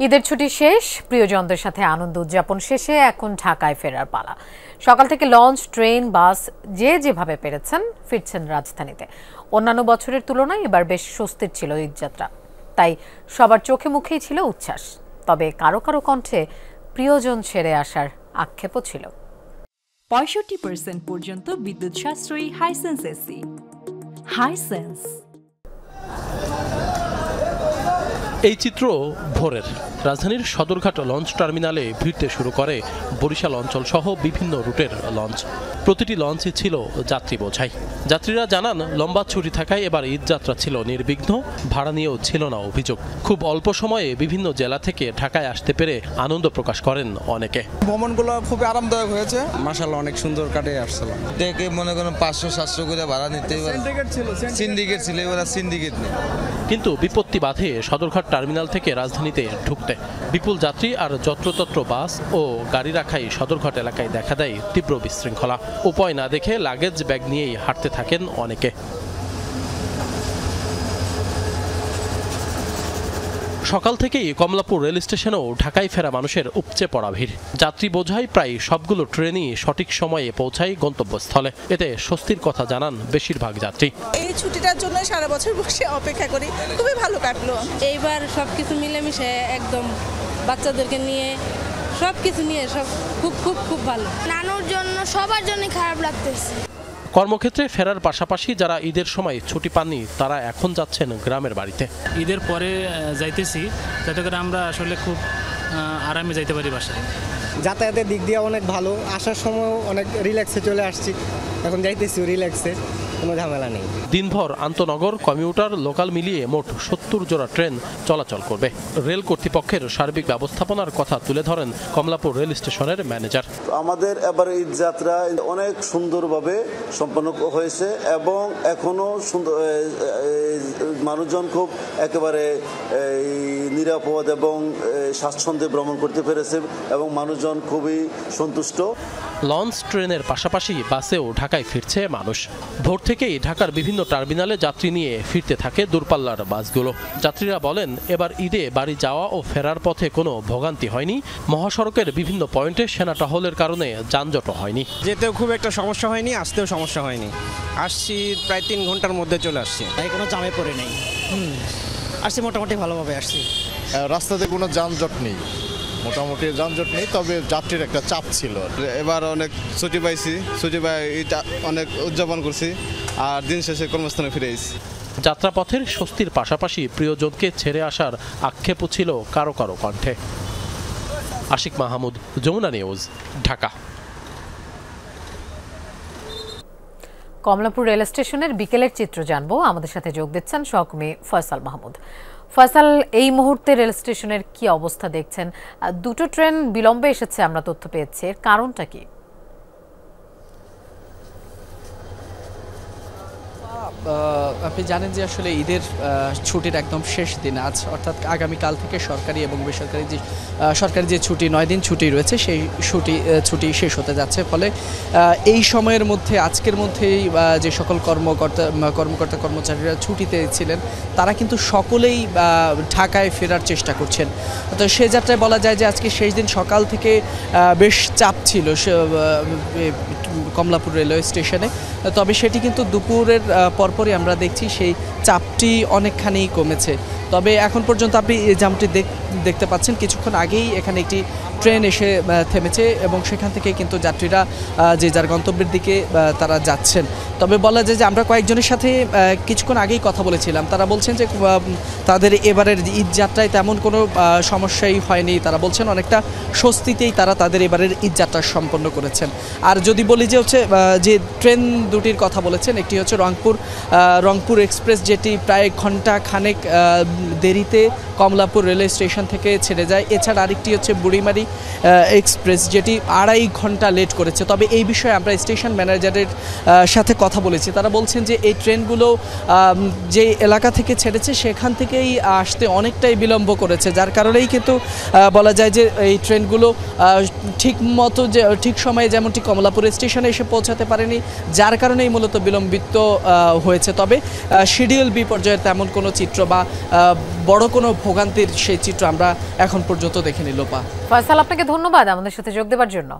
ঈদের ছুটি শেষ, প্রিয়জনদের সাথে আনন্দ উদযাপন শেষে এখন ঢাকায় ফেরার পালা। সকাল থেকে লঞ্চ, ট্রেন, বাস যেভাবে পেরেছেন ফিরছেন রাজধানীতে। অন্যান্য বছরের তুলনায় এবার বেশ স্বস্তির ছিল ঈদযাত্রা, তাই সবার চোখে মুখেই ছিল উচ্ছ্বাস। তবে কারো কারো কণ্ঠে প্রিয়জন ছেড়ে আসার আক্ষেপও ছিল। 65% পর্যন্ত বিদ্যুৎ সাশ্রয়ী হাইসেন্স এসি। হাইসেন্স। এই চিত্র ভোরের রাজধানীর সদরঘাট লঞ্চ টার্মিনালে ভিড়তে শুরু করে বরিশাল অঞ্চল সহ বিভিন্ন রুটের লঞ্চ। প্রতিটি লঞ্চে ছিল যাত্রী বোঝাই। যাত্রীরা জানান, লম্বা ছুটি থাকায় এবার ঈদ যাত্রা ছিল নির্বিঘ্ন, ভাড়া নিয়েও ছিল না অভিযোগ। খুব অল্প সময়ে বিভিন্ন জেলা থেকে ঢাকায় আসতে পেরে আনন্দ প্রকাশ করেন অনেকে। ভ্রমণগুলো খুবই আরামদায়ক হয়েছে, মাশাআল্লাহ অনেক সুন্দর কাটে আসছিলাম। দেখে মনে করেন 500-700 করে ভাড়া নিতে সিন্ডিকেট ছিল, এবার সিন্ডিকেট নেই। কিন্তু বিপত্তি বাধে সদরঘাট টার্মিনাল থেকে রাজধানীতে ঢুকতে। বিপুল যাত্রী আর যত্রতত্র বাস ও গাড়ি রাখাই সদরঘাট এলাকায় দেখা দেয় তীব্র বিশৃঙ্খলা। উপায় না দেখে লাগেজ ব্যাগ নিয়েই হাঁটতে থাকেন অনেকে। সকাল থেকেই কমলাপুর রেল স্টেশনেও ঢাকায় ফেরা মানুষের উপচে পড়া ভিড়। যাত্রী বোঝাই প্রায় সবগুলো ট্রেনই সঠিক সময়ে পৌঁছায় গন্তব্যস্থলে। এতে স্বস্তির কথা জানান বেশিরভাগ যাত্রী। এই ছুটিটার জন্য সারা বছর বসে অপেক্ষা করি, খুবই ভালো কাটলো। এইবার সবকিছু মিলেমিশে একদম বাচ্চাদেরকে নিয়ে সবকিছু নিয়ে সব খুব খুব খুব ভালো। নানুর জন্য সবার জন্য খারাপ লাগতেছে। কর্মক্ষেত্রে ফেরার পাশাপাশি যারা ঈদের সময় ছুটি পাননি তারা এখন যাচ্ছেন গ্রামের বাড়িতে। ঈদের পরে যাইতেছি যাতে করে আমরা আসলে খুব আরামে যাইতে পারি বাসায়। যাতায়াতের দিক দিয়ে অনেক ভালো, আসার সময় অনেক রিল্যাক্সে চলে আসছি, এখন যাইতেছি রিল্যাক্সে, কোনো ঝামেলা নেই। দিনভর আন্তনগর, কমিউটার, লোকাল মিলিয়ে মোট 70 জোড়া ট্রেন চলাচল করবে। রেল কর্তৃপক্ষের সার্বিক ব্যবস্থাপনার কথা তুলে ধরেন কমলাপুর রেল স্টেশনের ম্যানেজার। আমাদের এবার ঈদ যাত্রা অনেক সুন্দরভাবে সম্পন্ন হয়েছে এবং এখনো সুন্দর, মানুষজন খুব একেবারে নিরাপদ এবং স্বাচ্ছন্দ্যে ভ্রমণ করতে পেরেছে এবং মানুষজন খুবই সন্তুষ্ট। লঞ্চ, ট্রেনের পাশাপাশি বাসেও ঢাকায় ফিরছে মানুষ। ভোর থেকেই ঢাকার বিভিন্ন টার্মিনালে যাত্রী নিয়ে ফিরতে থাকে দূরপাল্লার বাসগুলো। যাত্রীরা বলেন, এবার ঈদে বাড়ি যাওয়া ও ফেরার পথে কোনো ভোগান্তি হয়নি। মহাসড়কের বিভিন্ন পয়েন্টে সেনা টহলের কারণে যানজটও হয়নি। যেতেও খুব একটা সমস্যা হয়নি, আসতেও সমস্যা হয়নি। আসছি প্রায় 3 ঘন্টার মধ্যে চলে আসছি, তাই কোনো জামে পড়ে নেই। আসছি মোটামুটি ভালোভাবে আসছি। রাস্তাতে কোনো যানজট নেই, মোটামুটি যানজট নেই, তবে যাত্রীর একটা চাপ ছিল। এবার অনেক ছুটি পাইছি, ছুটি পাই এটা অনেক উদযাপন করছি আর দিন শেষে কর্মস্থানে ফিরে এসেছি। যাত্রাপথের স্বস্তির পাশাপাশি প্রিয়জনকে ছেড়ে আসার আক্ষেপও ছিল কারো কারো কণ্ঠে। আশিক মাহমুদ, যমুনা নিউজ, ঢাকা। কমলাপুর রেল স্টেশনের বিকেলের চিত্র জানবো। আমাদের সাথে যোগ দিচ্ছেন সহকর্মী ফয়সাল মাহমুদ। ফয়সাল, এই মুহূর্তে রেল স্টেশনের কি অবস্থা দেখছেন? 2টো ট্রেন বিলম্বে এসেছে আমরা তথ্য পেয়েছি, এর কারণটা কি? আপনি জানেন যে আসলে ঈদের ছুটির একদম শেষ দিন আজ, অর্থাৎ আগামীকাল থেকে সরকারি এবং বেসরকারি সরকারি যে ছুটি 9 দিন ছুটি রয়েছে সেই ছুটি শেষ হতে যাচ্ছে। ফলে এই সময়ের মধ্যে আজকের মধ্যেই যে সকল কর্মচারীরা ছুটিতে ছিলেন তারা কিন্তু সকলেই ঢাকায় ফেরার চেষ্টা করছেন। তো সে যাত্রায় বলা যায় যে আজকে শেষ দিন সকাল থেকে বেশ চাপ ছিল কমলাপুর রেলওয়ে স্টেশনে। তবে সেটি কিন্তু দুপুরের পরপরই আমরা দেখছি সেই চাপটি অনেকখানি কমেছে। তবে এখন পর্যন্ত আপনি যেমনটি দেখতে পাচ্ছেন, কিছুক্ষণ আগেই এখানে একটি ট্রেন এসে থেমেছে এবং সেখান থেকে কিন্তু যাত্রীরা যে যার গন্তব্যের দিকে তারা যাচ্ছেন। তবে বলা যায় যে আমরা কয়েকজনের সাথে কিছুক্ষণ আগেই কথা বলেছিলাম, তারা বলছেন যে তাদের এবারের ঈদ যাত্রায় তেমন কোনো সমস্যাই হয়নি। তারা বলছেন অনেকটা স্বস্তিতেই তারা তাদের এবারের ঈদ যাত্রা সম্পন্ন করেছেন। আর যদি বলি যে যে ট্রেন দুটির কথা বলেছেন, একটি হচ্ছে রংপুর এক্সপ্রেস, যেটি প্রায় ঘন্টা খানেক দেরিতে কমলাপুর রেলওয়ে স্টেশন থেকে ছেড়ে যায়। এছাড়া আরেকটি হচ্ছে বুড়িমারি এক্সপ্রেস, যেটি 2.5 ঘন্টা লেট করেছে। তবে এই বিষয়ে আমরা স্টেশন ম্যানেজারের সাথে কথা বলেছি, তারা বলছেন যে এই ট্রেনগুলো যে এলাকা থেকে ছেড়েছে সেখান থেকেই আসতে অনেকটাই বিলম্ব করেছে, যার কারণেই কিন্তু বলা যায় যে এই ট্রেনগুলো ঠিক সময়ে যেমনটি কমলাপুর স্টেশনে এসে পৌঁছাতে পারেনি, যার কারণেই মূলত বিলম্বিত হয়েছে। তবে শিডিউল বিপর্যয়ের তেমন কোনো চিত্র বা বড় কোনো ভোগান্তির সেই চিত্র আমরা এখন পর্যন্ত দেখিনি। লোপা, ফয়সাল আপনাকে ধন্যবাদ আমাদের সাথে যোগ দেওয়ার জন্য।